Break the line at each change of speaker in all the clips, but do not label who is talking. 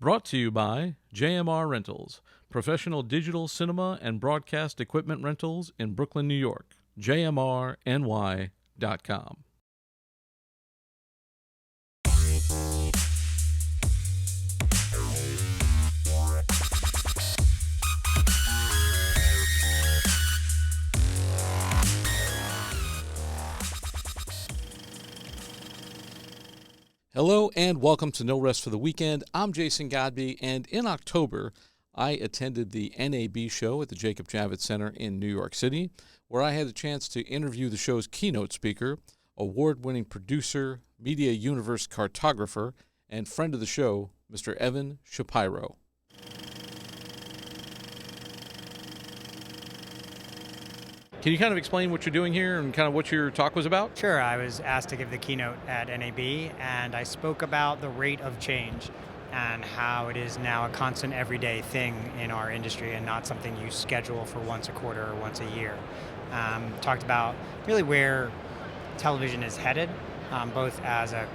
Brought to you by JMR Rentals, professional digital cinema and broadcast equipment rentals in Brooklyn, New York. JMRNY.com. Hello and welcome to No Rest for the Weekend. I'm Jason Godbey, and in October, I attended the NAB Show at the Jacob Javits Center in New York City, where I had a chance to interview the show's keynote speaker, award-winning producer, media universe cartographer, and friend of the show, Mr. Evan Shapiro. Can you kind of explain what you're doing here and kind of what your talk was about?
Sure. I was asked to give the keynote at NAB, and I spoke about the rate of change and how it is now a constant everyday thing in our industry and not something you schedule for once a quarter or once a year. Talked about really where television is headed, both as a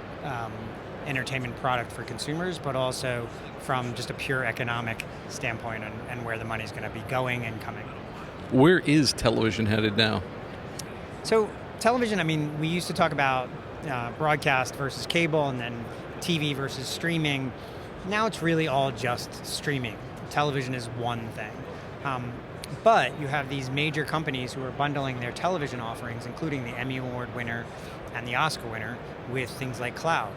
entertainment product for consumers, but also from just a pure economic standpoint and where the money's going to be going and coming.
Where is television headed now?
So television, we used to talk about broadcast versus cable and then TV versus streaming. Now it's really all just streaming. Television is one thing. But you have these major companies who are bundling their television offerings, including the Emmy Award winner and the Oscar winner, with things like cloud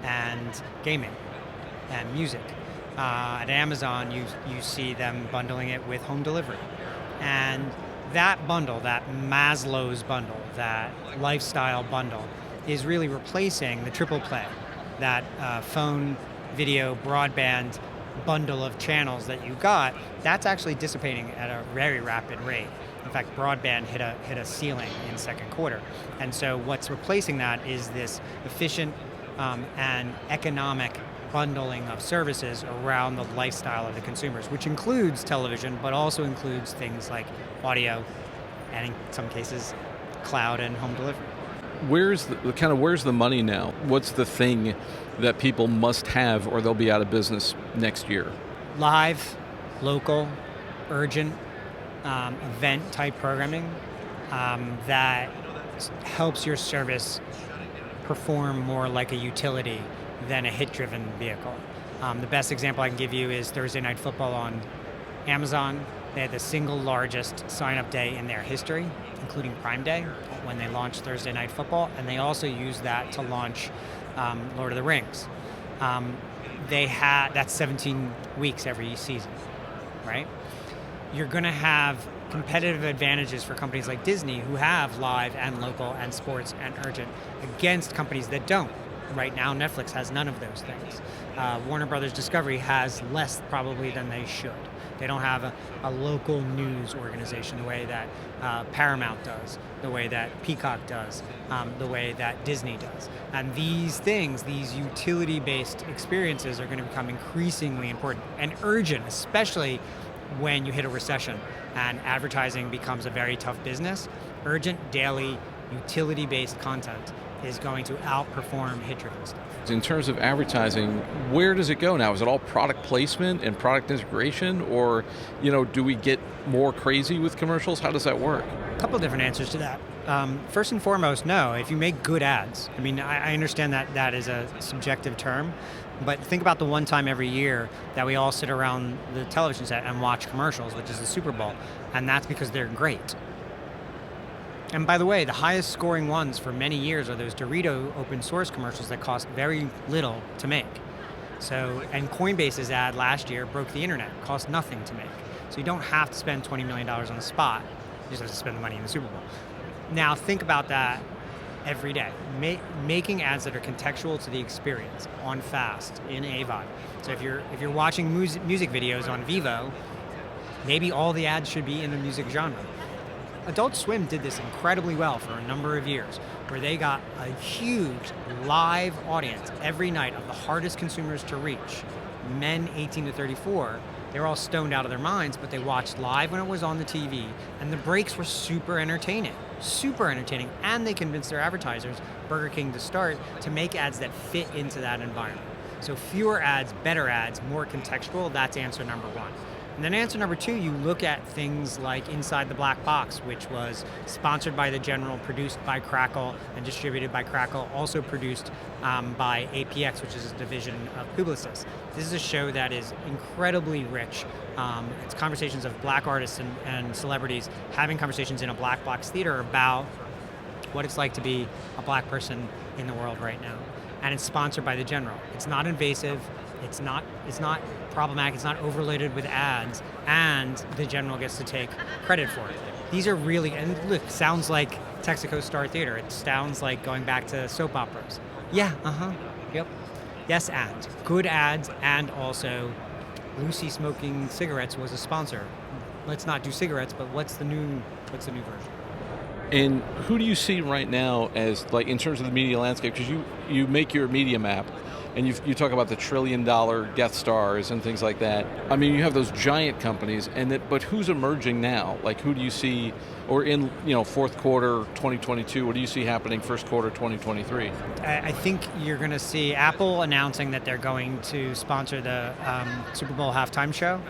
and gaming and music. At Amazon, you see them bundling it with home delivery. And that bundle, that Maslow's bundle, that lifestyle bundle, is really replacing the triple play, that phone, video, broadband bundle of channels that you got. That's actually dissipating at a very rapid rate. In fact, broadband hit a ceiling in second quarter. And so what's replacing that is this efficient and economic bundling of services around the lifestyle of the consumers, which includes television, but also includes things like audio, and in some cases, cloud and home delivery.
Where's the money now? What's the thing that people must have or they'll be out of business next year?
Live, local, urgent, event-type programming that helps your service perform more like a utility than a hit-driven vehicle. The best example I can give you is Thursday Night Football on Amazon. They had the single largest sign-up day in their history, including Prime Day, when they launched Thursday Night Football, and they also used that to launch Lord of the Rings. That's 17 weeks every season, right? You're going to have competitive advantages for companies like Disney, who have live and local and sports and urgent, against companies that don't. Right now, Netflix has none of those things. Warner Brothers Discovery has less probably than they should. They don't have a local news organization the way that Paramount does, the way that Peacock does, the way that Disney does. And these things, these utility-based experiences are going to become increasingly important and urgent, especially when you hit a recession and advertising becomes a very tough business. Urgent, daily, utility-based content is going to outperform hit-driven stuff.
In terms of advertising, where does it go now? Is it all product placement and product integration, or do we get more crazy with commercials? How does that work?
A couple different answers to that. First and foremost, no. If you make good ads, I understand that is a subjective term, but think about the one time every year that we all sit around the television set and watch commercials, which is the Super Bowl, and that's because they're great. And by the way, the highest scoring ones for many years are those Dorito open source commercials that cost very little to make. And Coinbase's ad last year broke the internet, cost nothing to make. So you don't have to spend $20 million on the spot, you just have to spend the money in the Super Bowl. Now think about that every day. Making ads that are contextual to the experience on fast, in AVOD. So if you're watching music videos on Vivo, maybe all the ads should be in the music genre. Adult Swim did this incredibly well for a number of years, where they got a huge live audience every night of the hardest consumers to reach, men 18 to 34. They were all stoned out of their minds, but they watched live when it was on the TV, and the breaks were super entertaining, and they convinced their advertisers, Burger King to start, to make ads that fit into that environment. So fewer ads, better ads, more contextual, that's answer number one. And then answer number two, you look at things like Inside the Black Box, which was sponsored by The General, produced by Crackle, and distributed by Crackle, also produced by APX, which is a division of Publicis. This is a show that is incredibly rich. It's conversations of black artists and celebrities having conversations in a black box theater about what it's like to be a black person in the world right now. And it's sponsored by The General. It's not invasive. It's not problematic. It's not overloaded with ads, and The General gets to take credit for it. These are really, and look, sounds like Texaco Star Theater. It sounds like going back to soap operas. Yeah, yep. Yes, and good ads, and also Lucy smoking cigarettes was a sponsor. Let's not do cigarettes, but what's the new version?
And who do you see right now as, like, in terms of the media landscape? Because you make your media map, and you talk about the $1 trillion Death Stars and things like that. I mean, you have those giant companies, but who's emerging now? Like, who do you see, or in fourth quarter 2022, what do you see happening first quarter 2023?
I think you're going to see Apple announcing that they're going to sponsor the Super Bowl halftime show.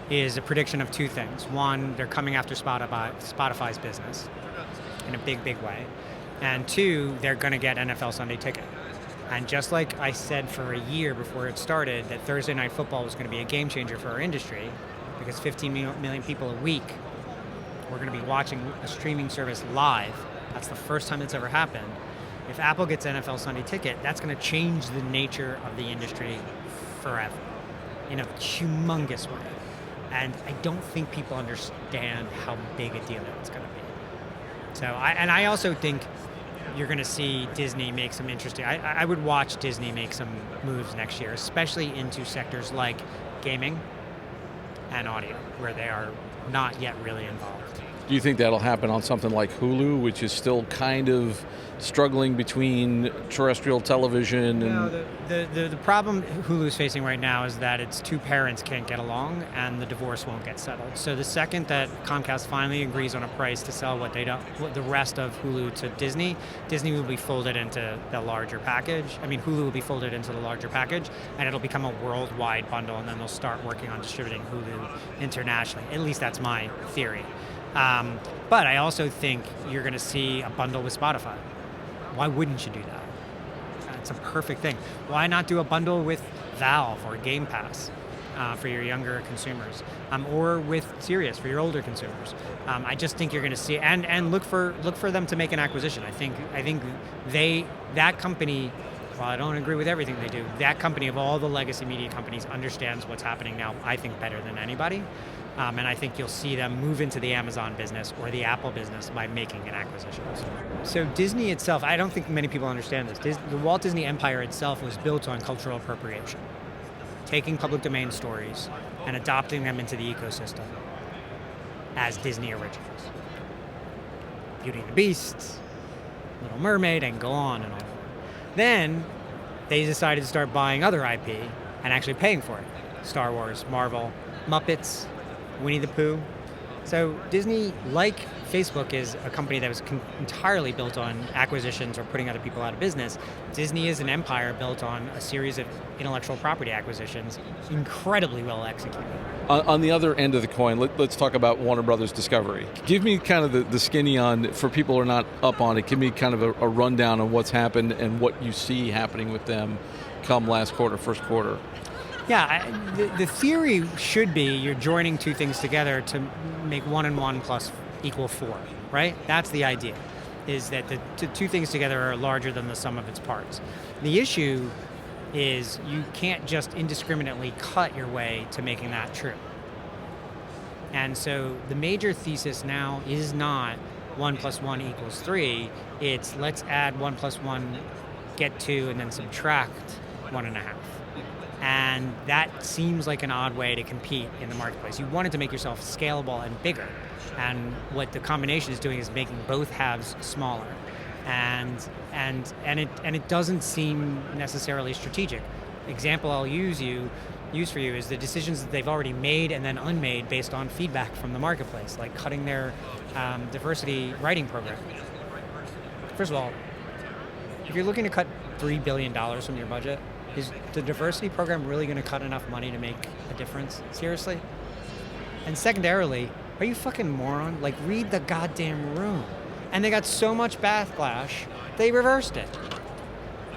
Is a prediction of two things. One, they're coming after Spotify's business in a big, big way. And two, they're going to get NFL Sunday Ticket. And just like I said for a year before it started, that Thursday Night Football was going to be a game changer for our industry, because 15 million people a week were going to be watching a streaming service live. That's the first time that's ever happened. If Apple gets NFL Sunday Ticket, that's going to change the nature of the industry forever in a humongous way. And I don't think people understand how big a deal it's going to be. So, I also think you're going to see Disney make some interesting. I would watch Disney make some moves next year, especially into sectors like gaming and audio, where they are not yet really involved.
Do you think that'll happen on something like Hulu, which is still kind of struggling between terrestrial television? And
the problem Hulu's facing right now is that its two parents can't get along, and the divorce won't get settled. So the second that Comcast finally agrees on a price to sell the rest of Hulu to Disney will be folded into the larger package. I mean, Hulu will be folded into the larger package, and it'll become a worldwide bundle, and then they'll start working on distributing Hulu internationally. At least that's my theory. But I also think you're going to see a bundle with Spotify. Why wouldn't you do that? It's a perfect thing. Why not do a bundle with Valve or Game Pass for your younger consumers, or with Sirius for your older consumers? I just think you're going to see, and look for them to make an acquisition. I think that company. While I don't agree with everything they do, that company of all the legacy media companies understands what's happening now, I think, better than anybody. And I think you'll see them move into the Amazon business or the Apple business by making an acquisition. So Disney itself, I don't think many people understand this. The Walt Disney Empire itself was built on cultural appropriation, taking public domain stories and adopting them into the ecosystem as Disney originals. Beauty and the Beast, Little Mermaid, and go on and on. Then they decided to start buying other IP and actually paying for it. Star Wars, Marvel, Muppets, Winnie the Pooh. So Disney, like Facebook, is a company that was entirely built on acquisitions or putting other people out of business. Disney is an empire built on a series of intellectual property acquisitions, incredibly well executed.
On the other end of the coin, let's talk about Warner Brothers Discovery. Give me kind of the skinny on, for people who are not up on it, give me kind of a rundown on what's happened and what you see happening with them come last quarter, first quarter.
Yeah, the theory should be you're joining two things together to make 1 and 1 plus equal 4, right? That's the idea, is that the two things together are larger than the sum of its parts. The issue is you can't just indiscriminately cut your way to making that true. And so the major thesis now is not 1 plus 1 equals 3, it's let's add 1 plus 1, get 2, and then subtract 1.5. And that seems like an odd way to compete in the marketplace. You wanted to make yourself scalable and bigger. And what the combination is doing is making both halves smaller. And it doesn't seem necessarily strategic. Example I'll use for you is the decisions that they've already made and then unmade based on feedback from the marketplace, like cutting their diversity writing program. First of all, if you're looking to cut $3 billion from your budget, Is the diversity program really going to cut enough money to make a difference? Seriously? And secondarily, are you fucking moron? Like, read the goddamn room. And they got so much backlash, they reversed it.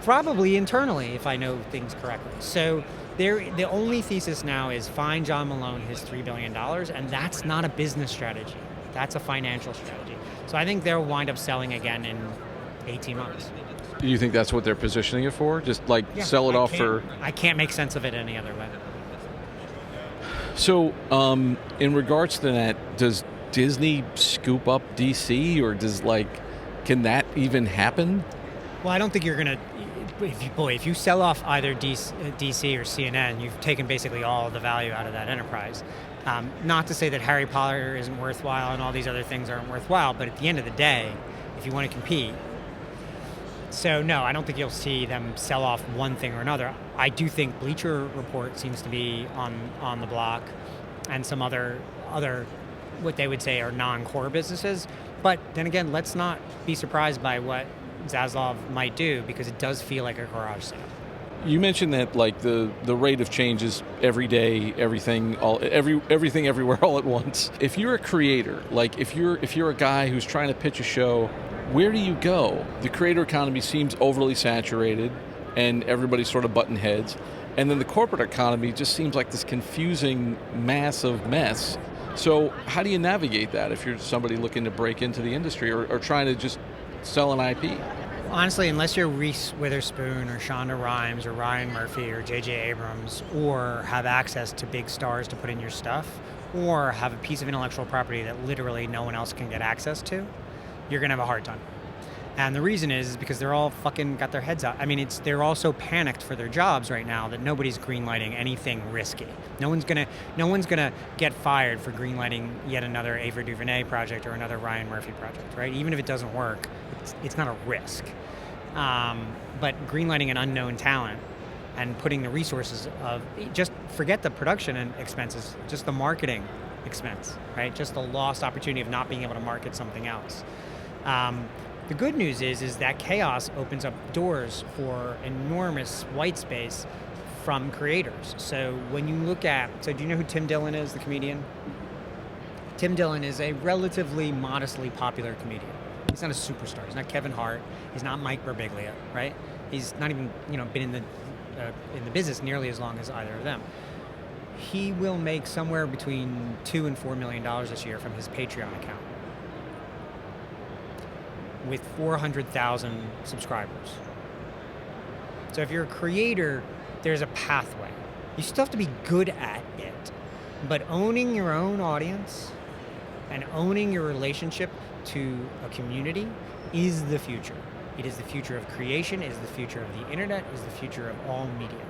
Probably internally, if I know things correctly. So the only thesis now is find John Malone his $3 billion, and that's not a business strategy. That's a financial strategy. So I think they'll wind up selling again in 18 months.
Do you think that's what they're positioning it for? Just like sell it off for...
I can't make sense of it any other way.
So in regards to that, does Disney scoop up DC, or can that even happen?
Well, I don't think you're going to... If you sell off either DC or CNN, you've taken basically all the value out of that enterprise. Not to say that Harry Potter isn't worthwhile and all these other things aren't worthwhile, but at the end of the day, if you want to compete... So no, I don't think you'll see them sell off one thing or another. I do think Bleacher Report seems to be on the block, and some other what they would say are non-core businesses. But then again, let's not be surprised by what Zaslav might do, because it does feel like a garage sale.
You mentioned that the rate of change is every day, everything everywhere all at once. If you're a creator, if you're a guy who's trying to pitch a show, where do you go? The creator economy seems overly saturated, and everybody's sort of butting heads. And then the corporate economy just seems like this confusing, massive mess. So how do you navigate that if you're somebody looking to break into the industry or trying to just sell an IP?
Honestly, unless you're Reese Witherspoon or Shonda Rhimes or Ryan Murphy or J.J. Abrams, or have access to big stars to put in your stuff, or have a piece of intellectual property that literally no one else can get access to, you're going to have a hard time. And the reason is because they're all fucking got their heads out. I mean, they're all so panicked for their jobs right now that nobody's greenlighting anything risky. No one's gonna get fired for greenlighting yet another Ava DuVernay project or another Ryan Murphy project, right? Even if it doesn't work, it's not a risk. But greenlighting an unknown talent and putting the resources of, just forget the production and expenses, just the marketing expense, right? Just the lost opportunity of not being able to market something else. The good news is that chaos opens up doors for enormous white space from creators. So when you look at, do you know who Tim Dillon is, the comedian? Tim Dillon is a relatively modestly popular comedian. He's not a superstar. He's not Kevin Hart. He's not Mike Birbiglia, right? He's not even been in the business nearly as long as either of them. He will make somewhere between $2 and $4 million this year from his Patreon account, with 400,000 subscribers. So if you're a creator, there's a pathway. You still have to be good at it, but owning your own audience and owning your relationship to a community is the future. It is the future of creation, it is the future of the internet, it is the future of all media.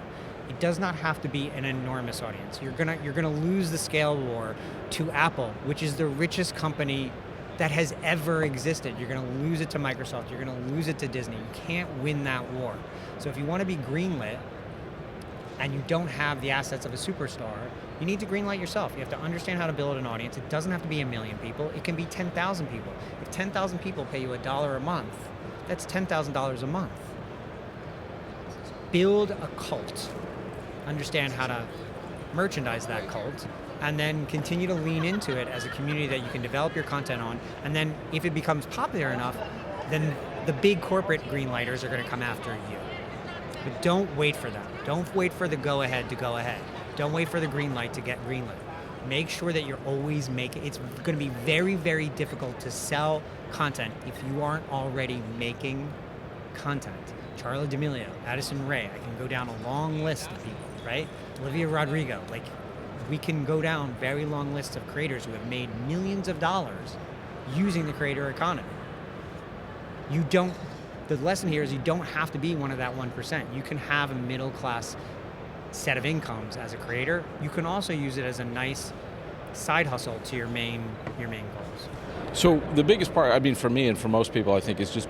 It does not have to be an enormous audience. You're gonna lose the scale war to Apple, which is the richest company that has ever existed. You're going to lose it to Microsoft. You're going to lose it to Disney. You can't win that war. So if you want to be greenlit and you don't have the assets of a superstar, you need to greenlight yourself. You have to understand how to build an audience. It doesn't have to be 1 million people. It can be 10,000 people. If 10,000 people pay you $1 a month, that's $10,000 a month. Build a cult. Understand how to merchandise that cult, and then continue to lean into it as a community that you can develop your content on. And then if it becomes popular enough, then the big corporate greenlighters are going to come after you. But don't wait for them. Don't wait for the go-ahead to go ahead. Don't wait for the green light to get greenlit. Make sure that you're always making, it's going to be very, very difficult to sell content if you aren't already making content. Charli D'Amelio, Addison Rae, I can go down a long list of people, right? Olivia Rodrigo, we can go down very long lists of creators who have made millions of dollars using the creator economy. The lesson here is you don't have to be one of that 1%. You can have a middle class set of incomes as a creator. You can also use it as a nice side hustle to your main goals.
So the biggest part, for me and for most people, I think, is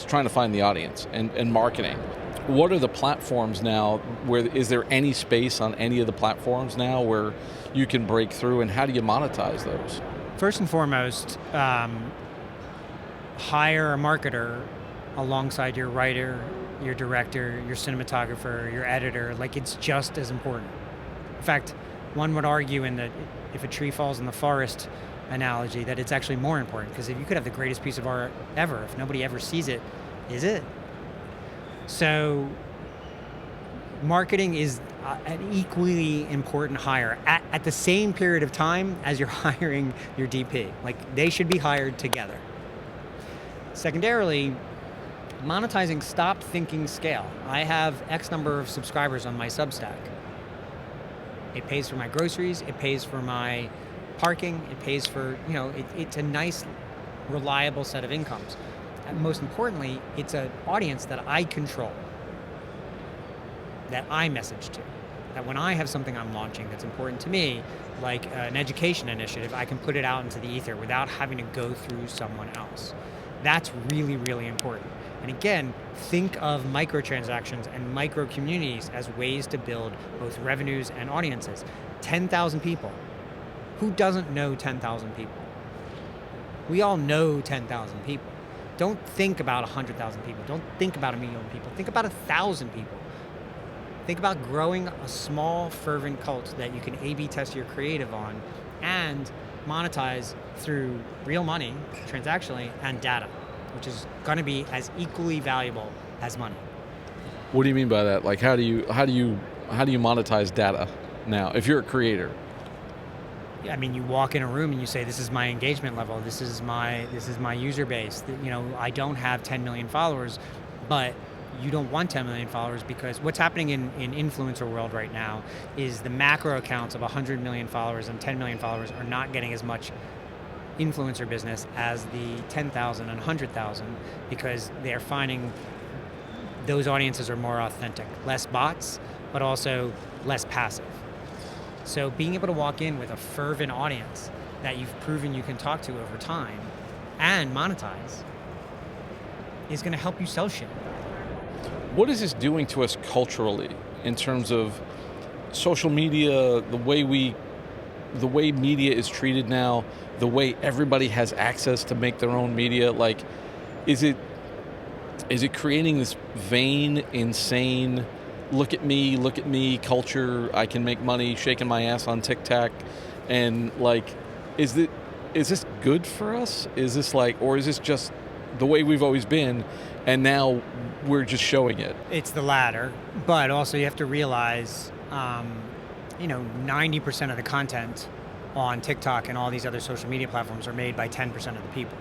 trying to find the audience and marketing. What are the platforms now? Is there any space on any of the platforms now where you can break through, and how do you monetize those?
First and foremost, hire a marketer alongside your writer your director, your cinematographer, your editor. Like, it's just as important. In fact, one would argue in the if a tree falls in the forest analogy that it's actually more important, because if you could have the greatest piece of art ever, if nobody ever sees it, is it? So marketing is an equally important hire at the same period of time as you're hiring your DP. Like, they should be hired together. Secondarily, monetizing, stop thinking scale. I have X number of subscribers on my Substack. It pays for my groceries, it pays for my parking, it pays for, it's a nice, reliable set of incomes. And most importantly, it's an audience that I control, that I message to. That when I have something I'm launching that's important to me, like an education initiative, I can put it out into the ether without having to go through someone else. That's really, really important. And again, think of microtransactions and micro communities as ways to build both revenues and audiences. 10,000 people. Who doesn't know 10,000 people? We all know 10,000 people. Don't think about 100,000 people. Don't think about 1 million people. Think about 1,000 people. Think about growing a small, fervent cult that you can A/B test your creative on and monetize through real money, transactionally, and data, which is going to be as equally valuable as money.
What do you mean by that? Like, how do you monetize data now if you're a creator?
I mean, you walk in a room and you say, this is my engagement level, this is my user base. I don't have 10 million followers, but you don't want 10 million followers, because what's happening in influencer world right now is the macro accounts of 100 million followers and 10 million followers are not getting as much influencer business as the 10,000 and 100,000, because they're finding those audiences are more authentic, less bots, but also less passive. So being able to walk in with a fervent audience that you've proven you can talk to over time and monetize is going to help you sell shit.
What is this doing to us culturally in terms of social media, the way media is treated now, the way everybody has access to make their own media? Like, is it creating this vain, insane, look at me culture, I can make money shaking my ass on TikTok? And like, is this good for us? Is this or is this just the way we've always been and now we're just showing it?
It's the latter, but also you have to realize 90% of the content on TikTok and all these other social media platforms are made by 10% of the people.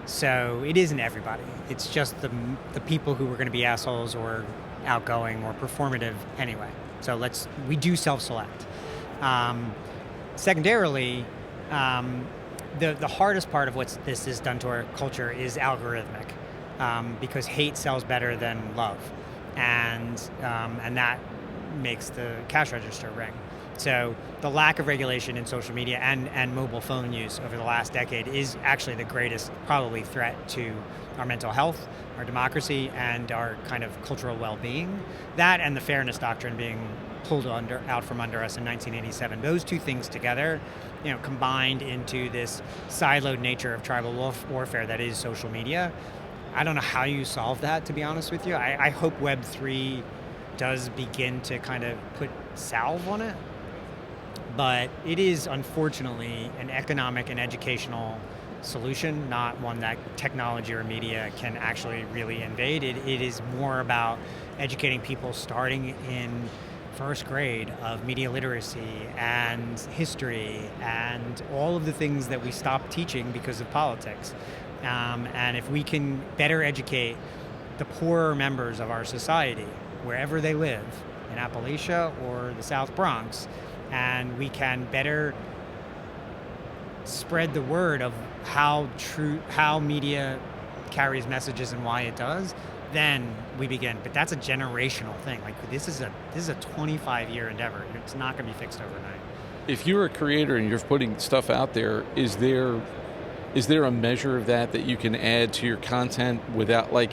So it isn't everybody. It's just the people who are going to be assholes or outgoing or performative anyway. So we do self-select. Secondarily, the hardest part of what this has done to our culture is algorithmic, because hate sells better than love, and that makes the cash register ring. So the lack of regulation in social media and mobile phone use over the last decade is actually the greatest probably threat to our mental health, our democracy, and our kind of cultural well-being. That and the fairness doctrine being pulled out from under us in 1987. Those two things together, combined into this siloed nature of tribal warfare that is social media. I don't know how you solve that, to be honest with you. I hope Web3 does begin to kind of put salve on it. But it is, unfortunately, an economic and educational solution, not one that technology or media can actually really invade. It is more about educating people starting in first grade of media literacy and history and all of the things that we stopped teaching because of politics. And if we can better educate the poorer members of our society, wherever they live, in Appalachia or the South Bronx, and we can better spread the word of how media carries messages and why it does, then we begin. But that's a generational thing. Like, this is a 25-year endeavor. It's not going to be fixed overnight.
If you're a creator and you're putting stuff out there, is there a measure of that you can add to your content without, I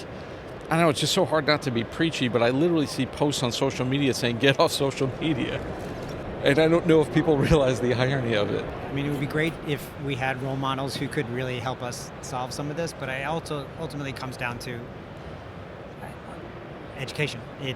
don't know, it's just so hard not to be preachy, but I literally see posts on social media saying, get off social media. And I don't know if people realize the irony of it.
I mean, it would be great if we had role models who could really help us solve some of this, but it also ultimately comes down to education. You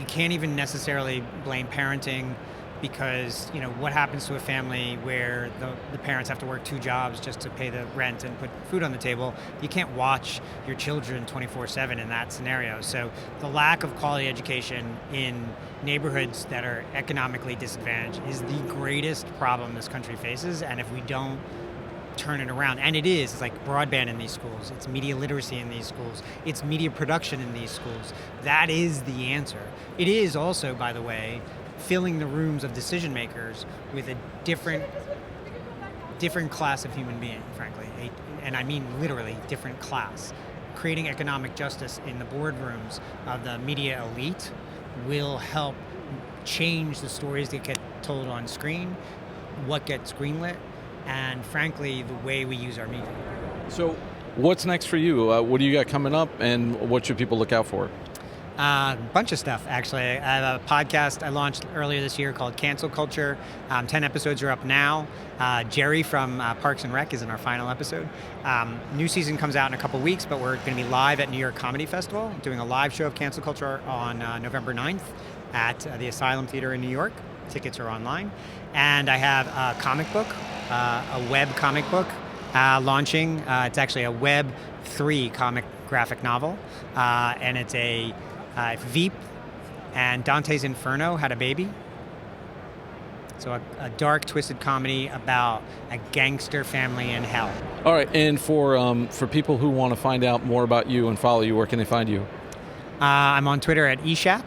can't even necessarily blame parenting, because what happens to a family where the parents have to work 2 jobs just to pay the rent and put food on the table? You can't watch your children 24/7 in that scenario. So the lack of quality education in neighborhoods that are economically disadvantaged is the greatest problem this country faces. And if we don't turn it around, and it's like broadband in these schools, it's media literacy in these schools, it's media production in these schools, that is the answer. It is also, by the way, filling the rooms of decision makers with a different class of human being, frankly, and I mean literally different class. Creating economic justice in the boardrooms of the media elite will help change the stories that get told on screen, what gets greenlit, and frankly, the way we use our media.
So what's next for you? What do you got coming up, and what should people look out for?
A bunch of stuff, actually. I have a podcast I launched earlier this year called Cancel Culture. 10 episodes are up now. Jerry from Parks and Rec is in our final episode. New season comes out in a couple weeks, but we're going to be live at New York Comedy Festival, doing a live show of Cancel Culture on November 9th at the Asylum Theater in New York. Tickets are online. And I have a comic book, a web comic book launching. It's actually a Web 3 comic graphic novel, and it's a Veep and Dante's Inferno had a baby. So a dark, twisted comedy about a gangster family in hell.
All right, and for people who want to find out more about you and follow you, where can they find you?
I'm on Twitter at eShap.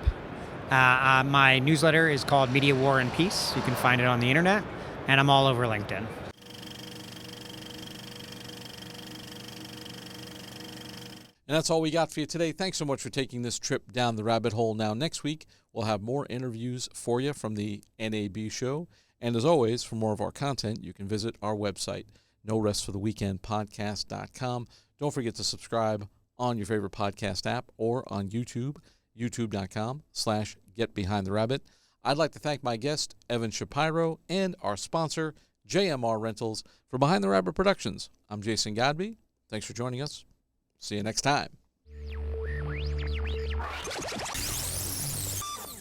My newsletter is called Media War and Peace. You can find it on the internet, and I'm all over LinkedIn.
And that's all we got for you today. Thanks so much for taking this trip down the rabbit hole. Now, next week, we'll have more interviews for you from the NAB Show. And as always, for more of our content, you can visit our website, norestfortheweekendpodcast.com. Don't forget to subscribe on your favorite podcast app or on YouTube, youtube.com/getbehindtherabbit. I'd like to thank my guest, Evan Shapiro, and our sponsor, JMR Rentals, for Behind the Rabbit Productions. I'm Jason Godbey. Thanks for joining us. See you next time.